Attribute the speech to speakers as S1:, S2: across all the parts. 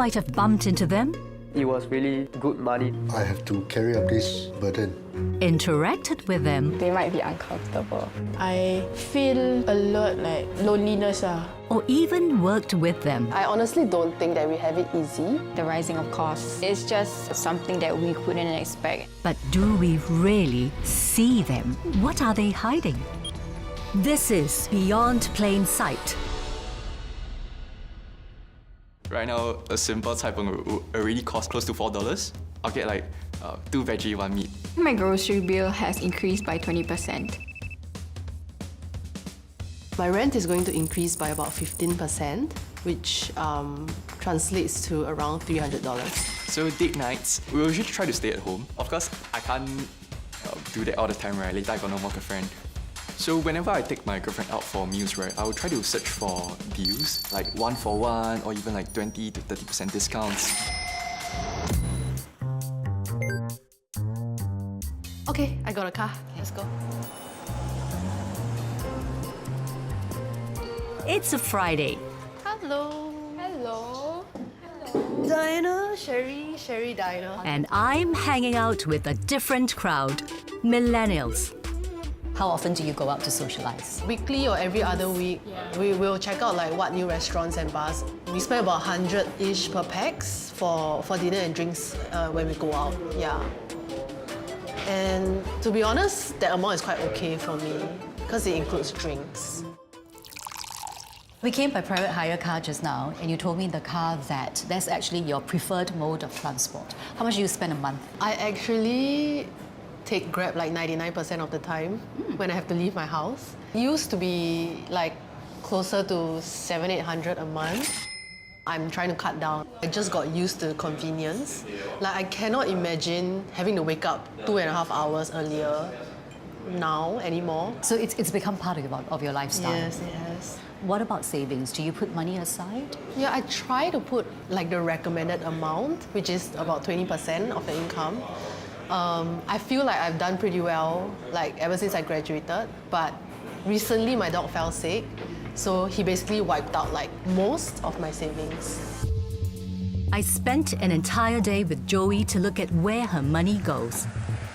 S1: might have bumped into them,
S2: It was really good money.
S3: I have to carry up this burden.
S1: interacted with them,
S4: They might be uncomfortable.
S5: I feel a lot like loneliness.
S1: or even worked with them.
S6: I honestly don't think that we have it easy.
S4: The rising of costs is just something that we couldn't expect.
S1: But do we really see them? What are they hiding? This is Beyond Plain Sight.
S7: Right now, a simple cai png will already cost close to $4. I'll get like 2 veggie, 1 meat.
S4: My grocery bill has increased by 20%.
S6: My rent is going to increase by about 15%, which translates to around $300.
S7: So date nights, we usually try to stay at home. Of course, I can't do that all the time, right? Later I got no more girlfriend. So whenever I take my girlfriend out for meals, right, I will try to search for deals, like 1 for 1 or even like 20 to 30% discounts.
S6: Okay, I got a car. Let's go.
S1: It's a Friday.
S6: Hello.
S4: Hello.
S6: Diner, Sherry Diner.
S1: And I'm hanging out with a different crowd, Millennials.
S8: How often do you go out to socialize?
S6: Weekly or every other week, we will check out like what new restaurants and bars. We spend about 100-ish per pax for dinner and drinks when we go out, yeah. And to be honest, that amount is quite okay for me because it includes drinks.
S8: We came by private hire car just now, and you told me in the car that that's actually your preferred mode of transport. How much do you spend a month?
S6: I actually take Grab like 99% of the time when I have to leave my house. It used to be like closer to $700-800 a month. I'm trying to cut down. I just got used to convenience. Like I cannot imagine having to wake up 2.5 hours earlier now anymore.
S8: So it's become part of your lifestyle?
S6: Yes, yes.
S8: What about savings? Do you put money aside?
S6: Yeah, I try to put like the recommended amount, which is about 20% of the income. I feel like I've done pretty well, like ever since I graduated, but recently my dog fell sick, so he basically wiped out like most of my savings.
S1: I spent an entire day with Joey to look at where her money goes.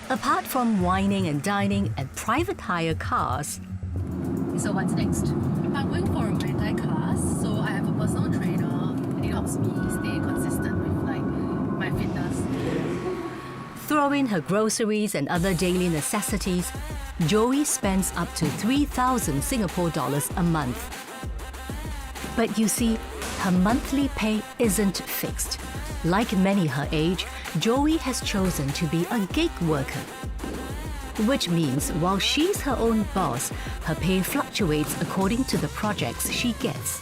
S1: Apart from wining and dining and private hire cars.
S8: So what's next?
S9: I'm going for a Muay Thai class, so I have a personal trainer and it helps me stay consistent with like my fitness.
S1: Throw in her groceries and other daily necessities, Joey spends up to 3,000 Singapore dollars a month. But you see, her monthly pay isn't fixed. Like many her age, Joey has chosen to be a gig worker. Which means while she's her own boss, her pay fluctuates according to the projects she gets.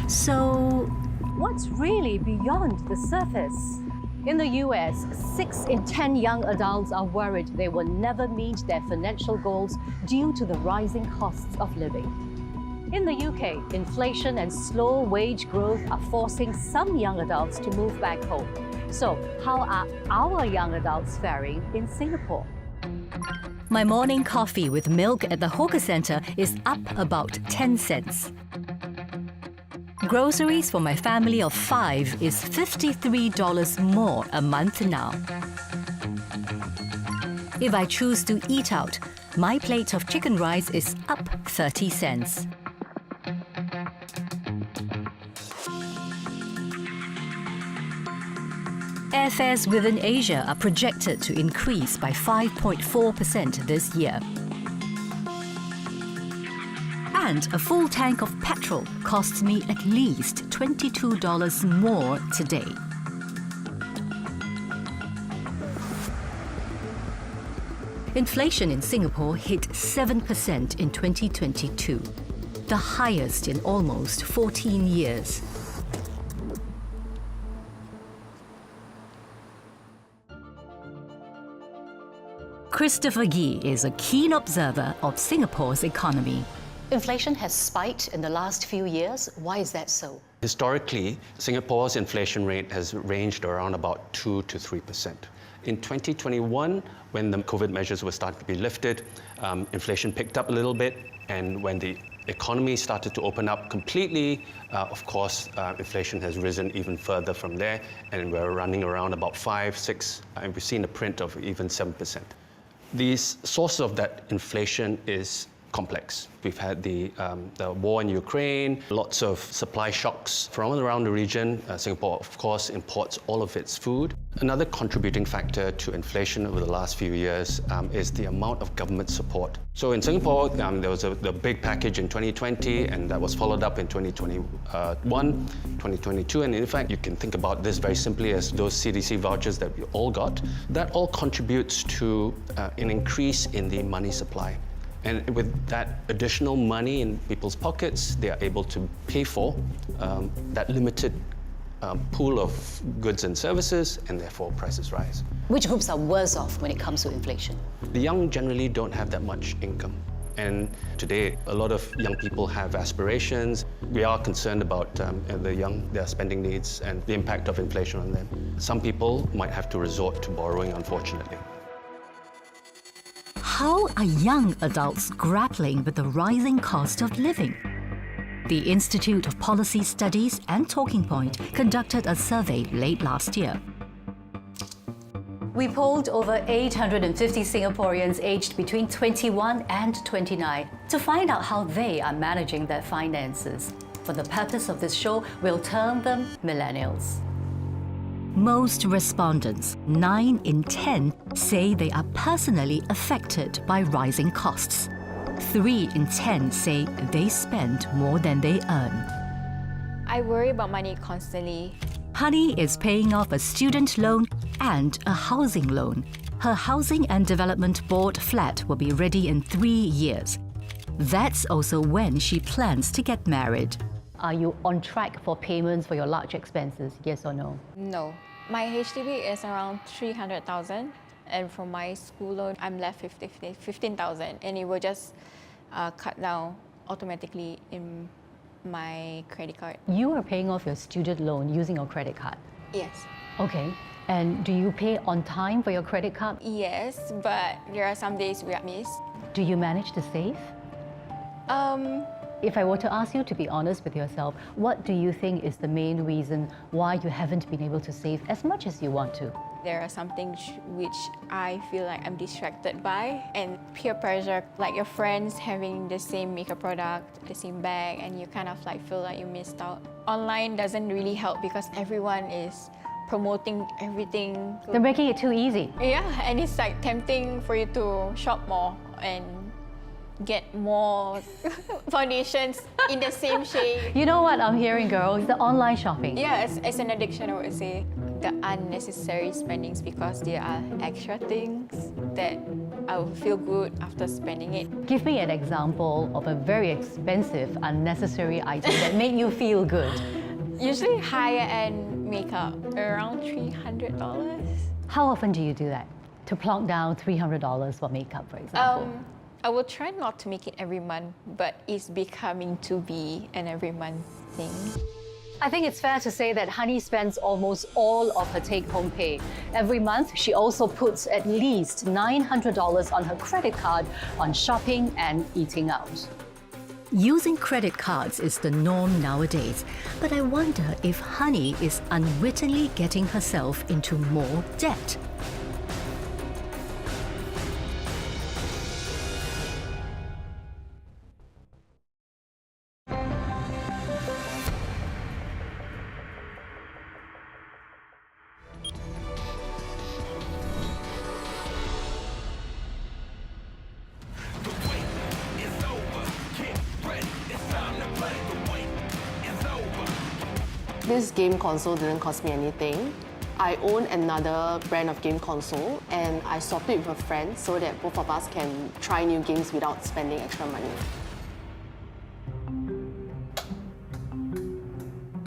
S1: So, what's really beyond the surface? In the US, 6 in 10 young adults are worried they will never meet their financial goals due to the rising costs of living. In the UK, inflation and slow wage growth are forcing some young adults to move back home. So, how are our young adults faring in Singapore? My morning coffee with milk at the hawker centre is up about 10 cents. Groceries for my family of 5 is $53 more a month now. If I choose to eat out, my plate of chicken rice is up 30 cents. Airfares within Asia are projected to increase by 5.4% this year. And a full tank of petrol costs me at least $22 more today. Inflation in Singapore hit 7% in 2022, the highest in almost 14 years. Christopher Gee is a keen observer of Singapore's economy.
S8: Inflation has spiked in the last few years. Why is that so?
S10: Historically, Singapore's inflation rate has ranged around about 2 to 3%. In 2021, when the COVID measures were starting to be lifted, inflation picked up a little bit, and when the economy started to open up completely, of course, inflation has risen even further from there, and we're running around about 5, 6, and we've seen a print of even 7%. The source of that inflation is complex. We've had the war in Ukraine, lots of supply shocks from around the region. Singapore, of course, imports all of its food. Another contributing factor to inflation over the last few years is the amount of government support. So in Singapore, there was the big package in 2020, and that was followed up in 2021, 2022, and in fact, you can think about this very simply as those CDC vouchers that we all got. That all contributes to an increase in the money supply. And with that additional money in people's pockets, they are able to pay for that limited pool of goods and services, and therefore prices rise.
S8: Which groups are worse off when it comes to inflation?
S10: The young generally don't have that much income. And today, a lot of young people have aspirations. We are concerned about their spending needs and the impact of inflation on them. Some people might have to resort to borrowing, unfortunately.
S1: How are young adults grappling with the rising cost of living? The Institute of Policy Studies and Talking Point conducted a survey late last year. We polled over 850 Singaporeans aged between 21 and 29 to find out how they are managing their finances. For the purpose of this show, we'll term them Millennials. Most respondents, 9 in 10, say they are personally affected by rising costs. 3 in 10 say they spend more than they earn.
S4: I worry about money constantly.
S1: Honey is paying off a student loan and a housing loan. Her Housing and Development Board flat will be ready in 3 years. That's also when she plans to get married. Are you on track for payments for your large expenses, yes or no?
S4: No. My HDB is around 300,000, and for my school loan, I'm left with 15,000, and it will just cut down automatically in my credit card.
S1: You are paying off your student loan using your credit card?
S4: Yes.
S1: Okay. And do you pay on time for your credit card?
S4: Yes, but there are some days we miss.
S1: Do you manage to save? If I were to ask you to be honest with yourself, what do you think is the main reason why you haven't been able to save as much as you want to?
S4: There are some things which I feel like I'm distracted by, and peer pressure, like your friends having the same makeup product, the same bag, and you kind of like feel like you missed out. Online doesn't really help because everyone is promoting everything.
S1: They're making it too easy.
S4: Yeah, and it's like tempting for you to shop more and get more foundations in the same shade.
S1: You know what I'm hearing, girls? The online shopping.
S4: Yeah, it's an addiction, I would say. The unnecessary spendings because there are extra things that I will feel good after spending it.
S1: Give me an example of a very expensive, unnecessary item that made you feel good.
S4: Usually higher-end makeup, around $300.
S1: How often do you do that? To plonk down $300 for makeup, for example?
S4: I will try not to make it every month, but it's becoming to be an every month thing.
S1: I think it's fair to say that Honey spends almost all of her take-home pay. Every month, she also puts at least $900 on her credit card on shopping and eating out. Using credit cards is the norm nowadays, but I wonder if Honey is unwittingly getting herself into more debt.
S6: This game console didn't cost me anything. I own another brand of game console and I swapped it with a friend so that both of us can try new games without spending extra money.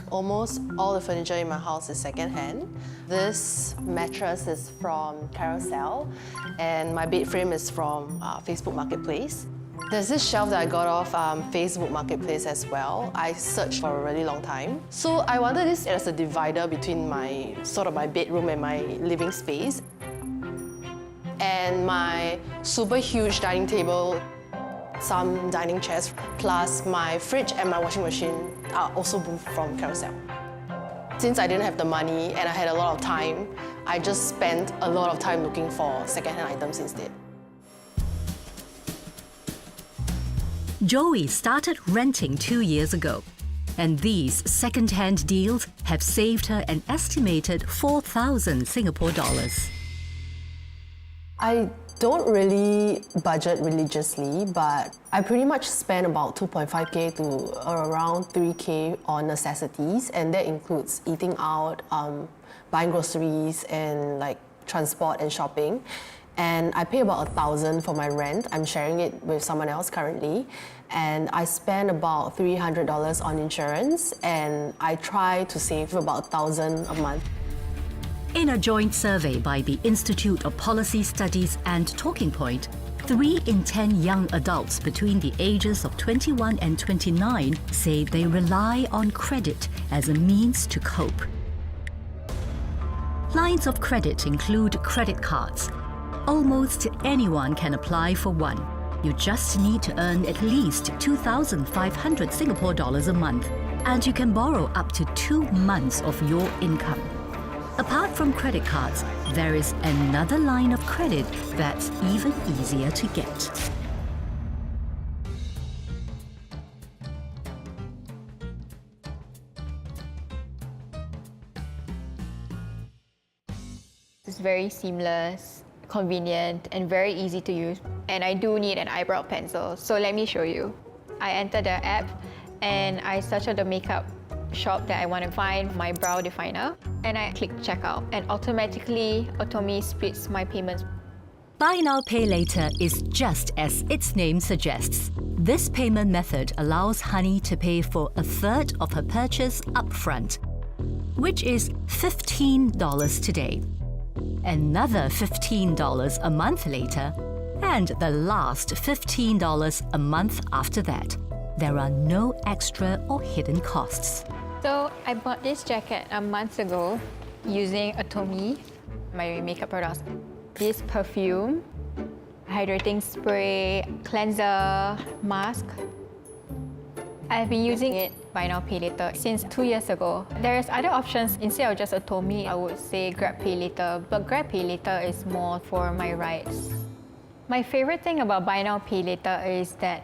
S6: Almost all the furniture in my house is second-hand. This mattress is from Carousel and my bed frame is from Facebook Marketplace. There's this shelf that I got off Facebook Marketplace as well. I searched for a really long time. So I wanted this as a divider between my bedroom and my living space. and my super huge dining table, some dining chairs, plus my fridge and my washing machine are also moved from Carousel. Since I didn't have the money and I had a lot of time, I just spent a lot of time looking for second-hand items instead.
S1: Joey started renting 2 years ago, and these second-hand deals have saved her an estimated 4,000 Singapore dollars.
S6: I don't really budget religiously, but I pretty much spend about 2.5K to around 3K on necessities, and that includes eating out, buying groceries, and like transport and shopping. And I pay about 1,000 for my rent. I'm sharing it with someone else currently. And I spend about $300 on insurance, and I try to save about 1,000 a month.
S1: In a joint survey by the Institute of Policy Studies and Talking Point, 3 in 10 young adults between the ages of 21 and 29 say they rely on credit as a means to cope. Lines of credit include credit cards. Almost anyone can apply for one. You just need to earn at least 2,500 Singapore dollars a month, and you can borrow up to 2 months of your income. Apart from credit cards, there is another line of credit that's even easier to get.
S4: It's very seamless, convenient, and very easy to use. And I do need an eyebrow pencil, so let me show you. I enter the app and I search out the makeup shop that I want to find my brow definer, and I click checkout, and automatically Otomi splits my payments.
S1: Buy Now Pay Later is just as its name suggests. This payment method allows Honey to pay for a third of her purchase upfront, which is $15 today, another $15 a month later, and the last $15 a month after that. There are no extra or hidden costs.
S4: So I bought this jacket a month ago using Otomi, my makeup products. This perfume, hydrating spray, cleanser, mask. I've been using it Buy Now Pay Later since 2 years ago. There's other options. Instead of just Otomi, I would say Grab Pay Later, but Grab Pay Later is more for my rides. My favorite thing about Buy Now Pay Later is that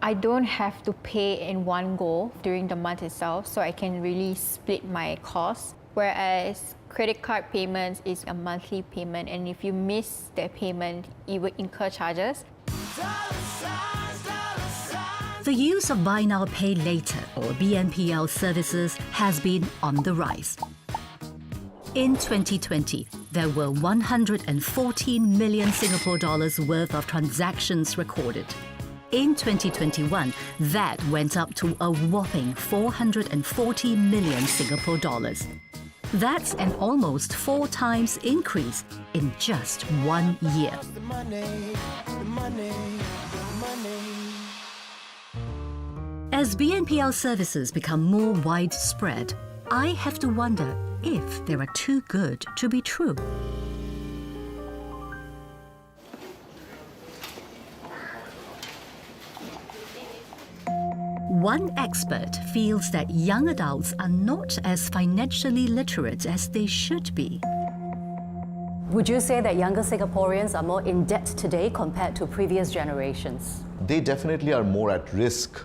S4: I don't have to pay in one go during the month itself, so I can really split my costs. Whereas credit card payments is a monthly payment, and if you miss the payment, you would incur charges.
S1: The use of Buy Now Pay Later, or BNPL services, has been on the rise. In 2020, there were 114 million Singapore dollars worth of transactions recorded. In 2021, that went up to a whopping 440 million Singapore dollars. That's an almost 4 times increase in just 1 year. As BNPL services become more widespread, I have to wonder if they are too good to be true. One expert feels that young adults are not as financially literate as they should be. Would you say that younger Singaporeans are more in debt today compared to previous generations?
S11: They definitely are more at risk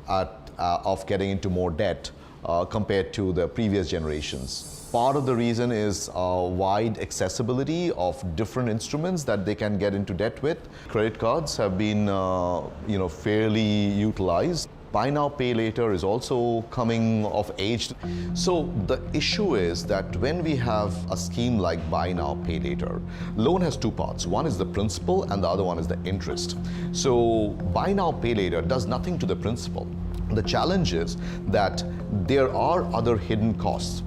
S11: of getting into more debt compared to the previous generations. Part of the reason is wide accessibility of different instruments that they can get into debt with. Credit cards have been fairly utilized. Buy Now Pay Later is also coming of age. So the issue is that when we have a scheme like Buy Now Pay Later, loan has 2 parts. One is the principal and the other one is the interest. So Buy Now Pay Later does nothing to the principal. The challenge is that there are other hidden costs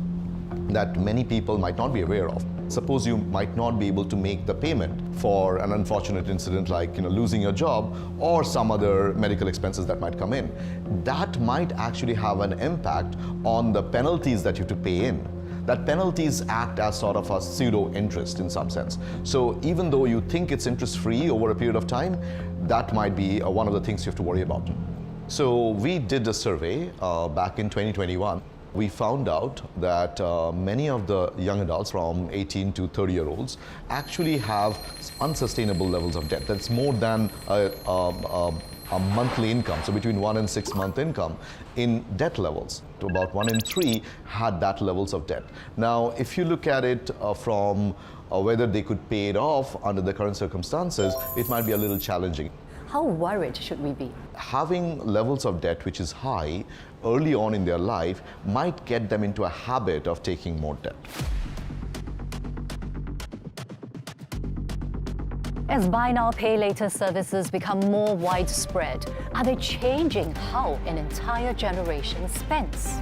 S11: that many people might not be aware of. Suppose you might not be able to make the payment for an unfortunate incident like losing your job or some other medical expenses that might come in. That might actually have an impact on the penalties that you have to pay in. that penalties act as sort of a pseudo interest in some sense. So even though you think it's interest free over a period of time, that might be one of the things you have to worry about. So we did a survey back in 2021. We found out that many of the young adults from 18 to 30-year-olds actually have unsustainable levels of debt. That's more than a monthly income, so between 1 and 6 month income in debt levels. To about 1 in 3 had that levels of debt. Now, if you look at it from whether they could pay it off under the current circumstances, it might be a little challenging.
S1: How worried should we be?
S11: Having levels of debt which is high early on in their life might get them into a habit of taking more debt.
S1: As buy now, pay later services become more widespread, are they changing how an entire generation spends?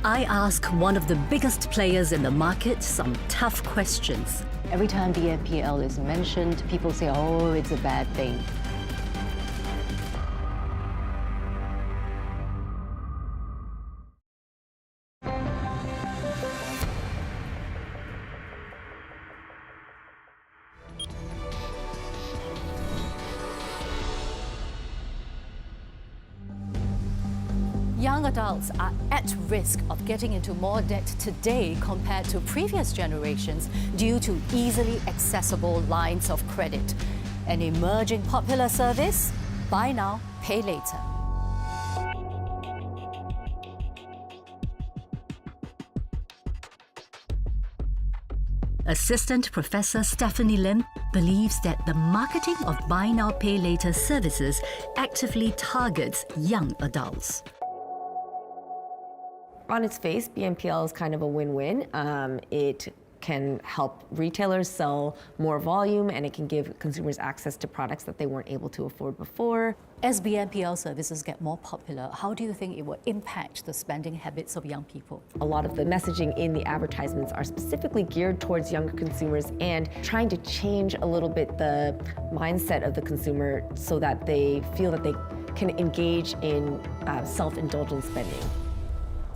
S1: I ask one of the biggest players in the market some tough questions. Every time BNPL is mentioned, people say, oh, it's a bad thing. Young adults are at risk of getting into more debt today compared to previous generations due to easily accessible lines of credit. An emerging popular service? Buy now, pay later. Assistant Professor Stephanie Lim believes that the marketing of buy now, pay later services actively targets young adults.
S12: On its face, BNPL is kind of a win-win. It can help retailers sell more volume, and it can give consumers access to products that they weren't able to afford before.
S1: As BNPL services get more popular, how do you think it will impact the spending habits of young people?
S12: A lot of the messaging in the advertisements are specifically geared towards younger consumers and trying to change a little bit the mindset of the consumer so that they feel that they can engage in self-indulgent spending.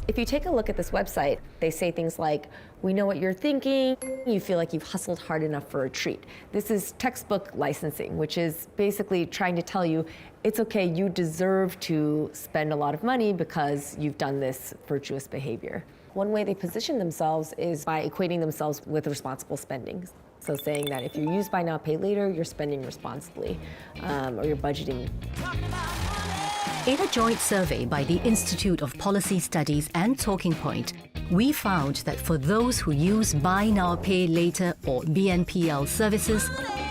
S12: If you take a look at this website, they say things like, we know what you're thinking, you feel like you've hustled hard enough for a treat. This is textbook licensing, which is basically trying to tell you, it's okay, you deserve to spend a lot of money because you've done this virtuous behavior. One way they position themselves is by equating themselves with responsible spending. So saying that if you use buy now, pay later, you're spending responsibly, or you're budgeting.
S1: In a joint survey by the Institute of Policy Studies and Talking Point, we found that for those who use buy now, pay later or BNPL services,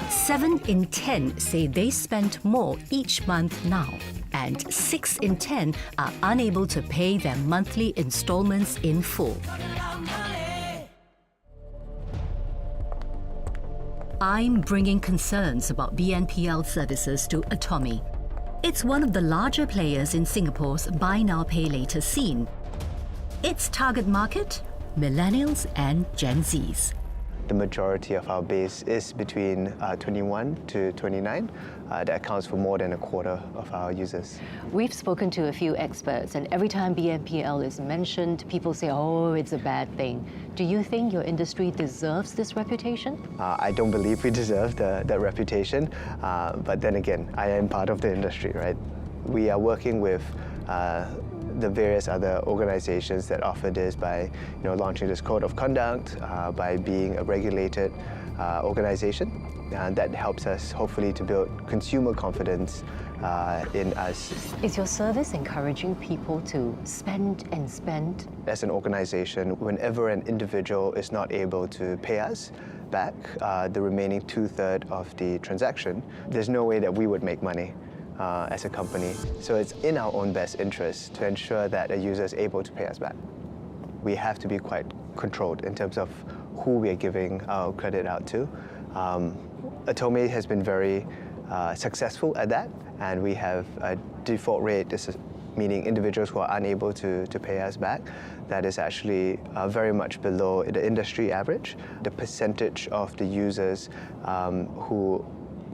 S1: 7 in 10 say they spend more each month now, and 6 in 10 are unable to pay their monthly installments in full. I'm bringing concerns about BNPL services to Atomy. It's one of the larger players in Singapore's buy now, pay later scene. Its target market? Millennials and Gen Zs.
S2: The majority of our base is between 21 to 29. That accounts for more than a quarter of our users.
S1: We've spoken to a few experts, and every time BNPL is mentioned, people say, oh, it's a bad thing. Do you think your industry deserves this reputation?
S2: I don't believe we deserve that reputation, but then again, I am part of the industry, right? We are working with the various other organizations that offer this by launching this code of conduct, by being a regulated organization. That helps us hopefully to build consumer confidence in us.
S1: Is your service encouraging people to spend and spend?
S2: As an organization, whenever an individual is not able to pay us back the remaining 2/3 of the transaction, there's no way that we would make money as a company. So it's in our own best interest to ensure that a user is able to pay us back. We have to be quite controlled in terms of who we are giving our credit out to. Atomy has been very successful at that, and we have a default rate, meaning individuals who are unable to pay us back, that is actually very much below the industry average. The percentage of the users who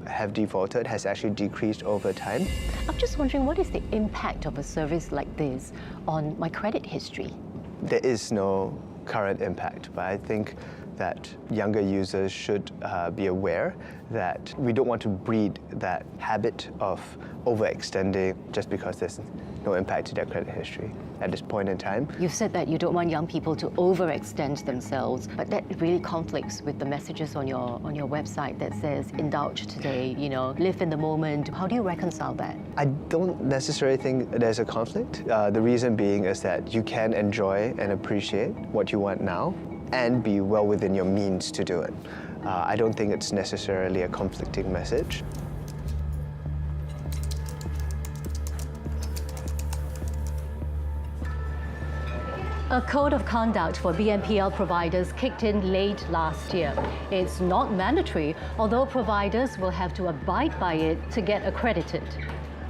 S2: have defaulted has actually decreased over time.
S1: I'm just wondering, what is the impact of a service like this on my credit history?
S2: There is no current impact, but I think that younger users should be aware that we don't want to breed that habit of overextending just because there's no impact to their credit history at this point in time.
S1: You've said that you don't want young people to overextend themselves, but that really conflicts with the messages on your website that says indulge today, live in the moment. How do you reconcile that?
S2: I don't necessarily think there's a conflict. The reason being is that you can enjoy and appreciate what you want now and be well within your means to do it. I don't think it's necessarily a conflicting message.
S1: A code of conduct for BNPL providers kicked in late last year. It's not mandatory, although providers will have to abide by it to get accredited.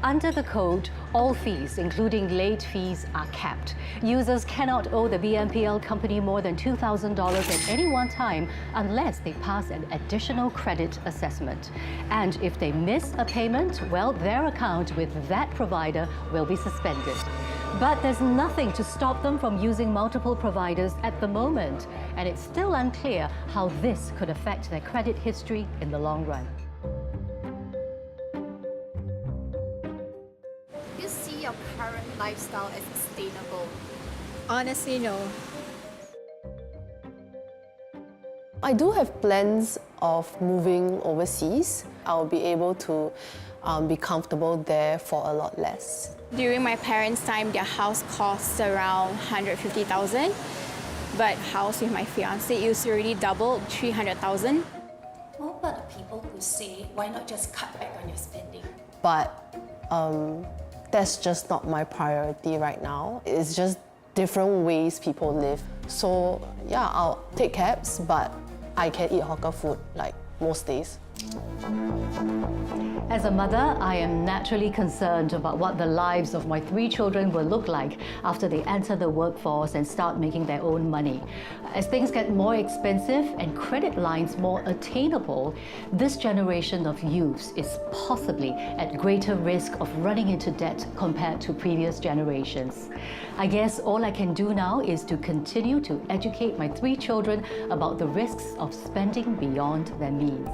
S1: Under the code, all fees, including late fees, are capped. Users cannot owe the BNPL company more than $2,000 at any one time unless they pass an additional credit assessment. And if they miss a payment, well, their account with that provider will be suspended. But there's nothing to stop them from using multiple providers at the moment, and it's still unclear how this could affect their credit history in the long run.
S13: Do you see your current lifestyle as sustainable?
S4: Honestly, no.
S5: I do have plans of moving overseas. I'll be able to be comfortable there for a lot less.
S4: During my parents' time, their house costs around $150,000, but house with my fiance is already doubled, $300,000.
S9: What about the people who say, why not just cut back on your spending?
S5: But that's just not my priority right now. It's just different ways people live. So yeah, I'll take cabs, but I can eat hawker food like most days.
S1: As a mother, I am naturally concerned about what the lives of my 3 children will look like after they enter the workforce and start making their own money. As things get more expensive and credit lines more attainable, this generation of youths is possibly at greater risk of running into debt compared to previous generations. I guess all I can do now is to continue to educate my 3 children about the risks of spending beyond their means.